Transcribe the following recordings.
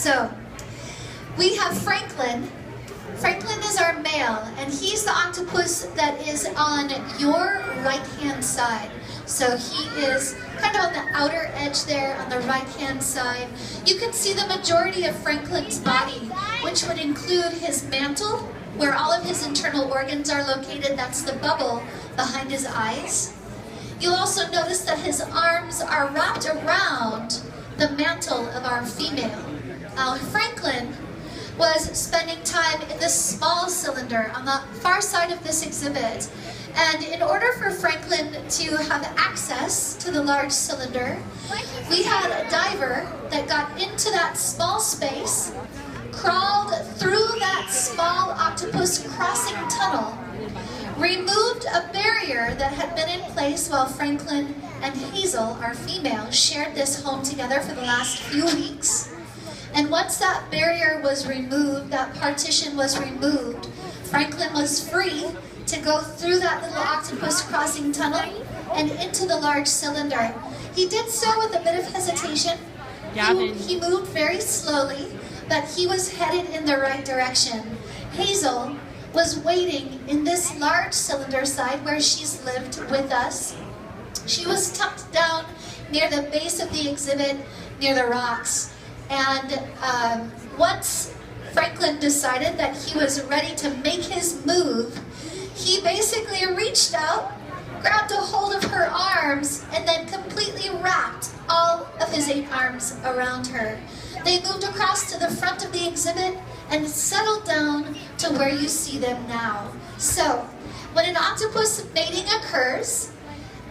So, we have Franklin. Franklin is our male, and he's the octopus that is on your right-hand side. So he is kind of on the outer edge there on the right-hand side. You can see the majority of Franklin's body, which would include his mantle, where all of his internal organs are located. That's the bubble behind his eyes. You'll also notice that his arms are wrapped around the mantle of our female. Now, Franklin was spending time in this small cylinder on the far side of this exhibit. And in order for Franklin to have access to the large cylinder, we had a diver that got into that small space, crawled through that small octopus crossing tunnel, removed a barrier that had been in place while Franklin and Hazel, our female, shared this home together for the last few weeks. And once that barrier was removed, that partition was removed, Franklin was free to go through that little octopus crossing tunnel and into the large cylinder. He did so with a bit of hesitation. He moved very slowly, but he was headed in the right direction. Hazel was waiting in this large cylinder side where she's lived with us. She was tucked down near the base of the exhibit, near the rocks. And once Franklin decided that he was ready to make his move, he basically reached out, grabbed a hold of her arms, and then completely wrapped all of his 8 arms around her. They moved across to the front of the exhibit and settled down to where you see them now. So, when an octopus mating occurs,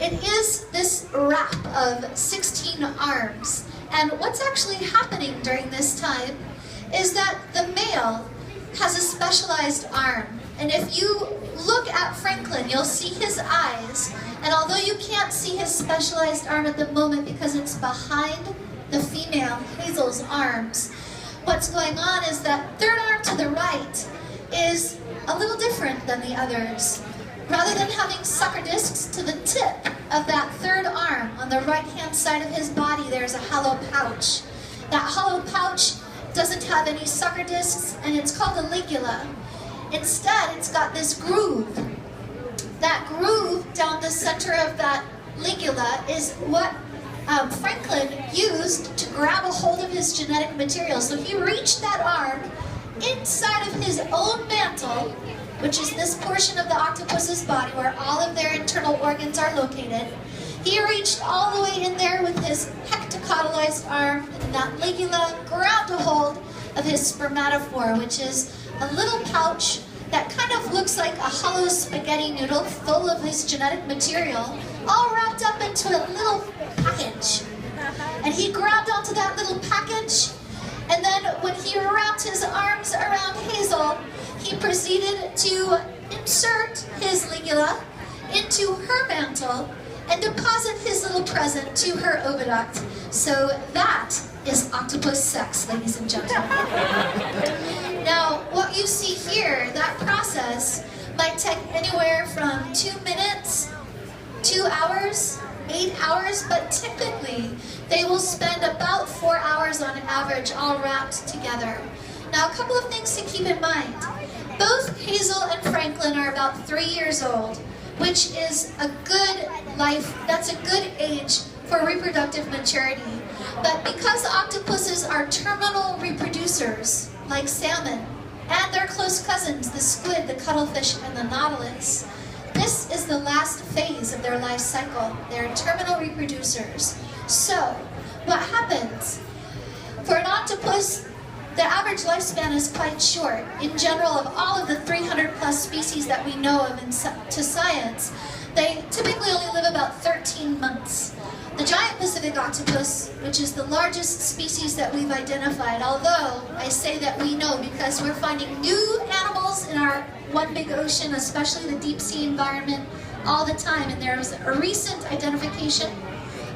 it is this wrap of 16 arms. And what's actually happening during this time is that the male has a specialized arm. And if you look at Franklin, you'll see his eyes. And although you can't see his specialized arm at the moment because it's behind the female, Hazel's arms, what's going on is that third arm to the right is a little different than the others. Rather than having sucker discs to the tip of that third arm on the right-hand side of his body, there's a hollow pouch. That hollow pouch doesn't have any sucker discs, and it's called a ligula. Instead, it's got this groove. That groove down the center of that ligula is what Franklin used to grab a hold of his genetic material. So he reached that arm inside of his own mantle, which is this portion of the octopus's body where all of their internal organs are located. He reached all the way in there with his hectocotylized arm, and that ligula grabbed a hold of his spermatophore, which is a little pouch that kind of looks like a hollow spaghetti noodle full of his genetic material, all wrapped up into a little package. And he grabbed onto that little package, and then when he wrapped his arms around Hazel, he proceeded to insert his ligula into her mantle and deposit his little present to her oviduct. So that is octopus sex, ladies and gentlemen. Now, what you see here, that process might take anywhere from 2 minutes, 2 hours, 8 hours, but typically they will spend about 4 hours on average all wrapped together. Now, a couple of things to keep in mind. Both Hazel and Franklin are about 3 years old, which is a good that's a good age for reproductive maturity. But because octopuses are terminal reproducers, like salmon, and their close cousins, the squid, the cuttlefish, and the nautilus, this is the last phase of their life cycle. They're terminal reproducers. So, what happens? For an octopus, the average lifespan is quite short. In general, of all of the 300 plus species that we know of to science, they typically only live about 13 months. The giant Pacific octopus, which is the largest species that we've identified, although I say that we know because we're finding new animals in our one big ocean, especially the deep sea environment, all the time, and there was a recent identification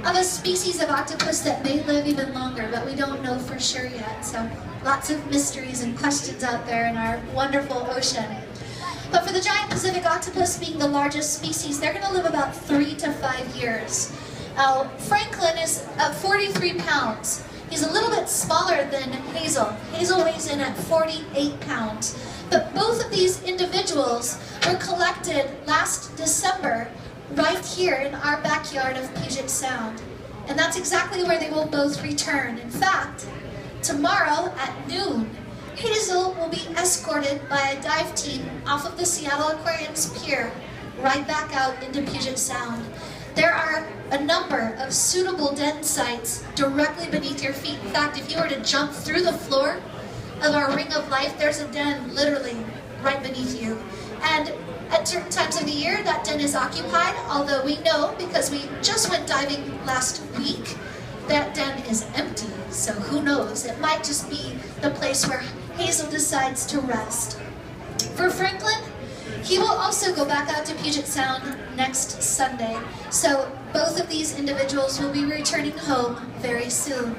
of a species of octopus that may live even longer, but we don't know for sure yet. So lots of mysteries and questions out there in our wonderful ocean. But for the giant Pacific octopus being the largest species, they're going to live about 3 to 5 years. Franklin is 43 pounds. He's a little bit smaller than Hazel. Hazel weighs in at 48 pounds. But both of these individuals were collected last December right here in our backyard of Puget Sound. And that's exactly where they will both return. In fact, tomorrow at noon, Hazel will be escorted by a dive team off of the Seattle Aquarium's pier right back out into Puget Sound. There are a number of suitable den sites directly beneath your feet. In fact, if you were to jump through the floor of our Ring of Life, there's a den literally right beneath you. And at certain times of the year, that den is occupied, although we know, because we just went diving last week, that den is empty. So who knows? It might just be the place where Hazel decides to rest. For Franklin, he will also go back out to Puget Sound next Sunday. So both of these individuals will be returning home very soon.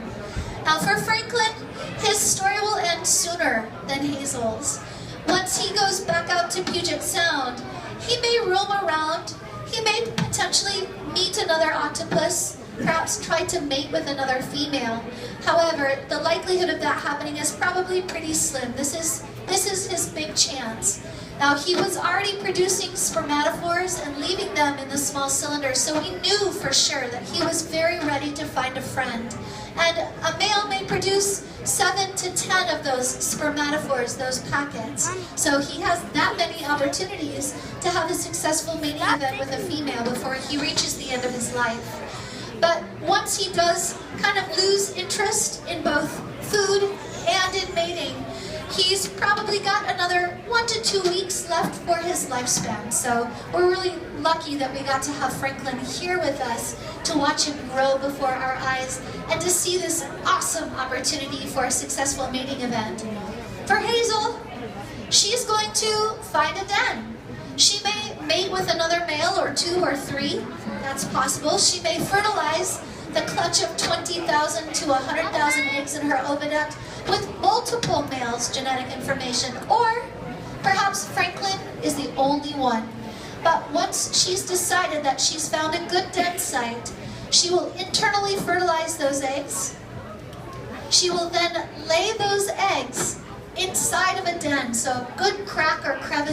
Now for Franklin, his story will end sooner than Hazel's. Once he goes back out to Puget Sound, he may roam around, he may potentially meet another octopus, perhaps try to mate with another female. However, the likelihood of that happening is probably pretty slim. This is his big chance. Now, he was already producing spermatophores and leaving them in the small cylinders, so he knew for sure that he was very ready to find a friend. And a male may produce 7 to 10 of those spermatophores, those packets. So he has that many opportunities to have a successful mating event with a female before he reaches the end of his life. But once he does kind of lose interest in both food and in mating, he's probably got another 1 to 2 weeks left for his lifespan. So we're really lucky that we got to have Franklin here with us to watch him grow before our eyes and to see this awesome opportunity for a successful mating event. For Hazel, she's going to find a den. She may mate with another male or 2 or 3. That's possible. She may fertilize the clutch of 20,000 to 100,000 eggs in her oviduct with multiple males' genetic information, or perhaps Franklin is the only one. But once she's decided that she's found a good den site, she will internally fertilize those eggs. She will then lay those eggs inside of a den, so a good crack or crevice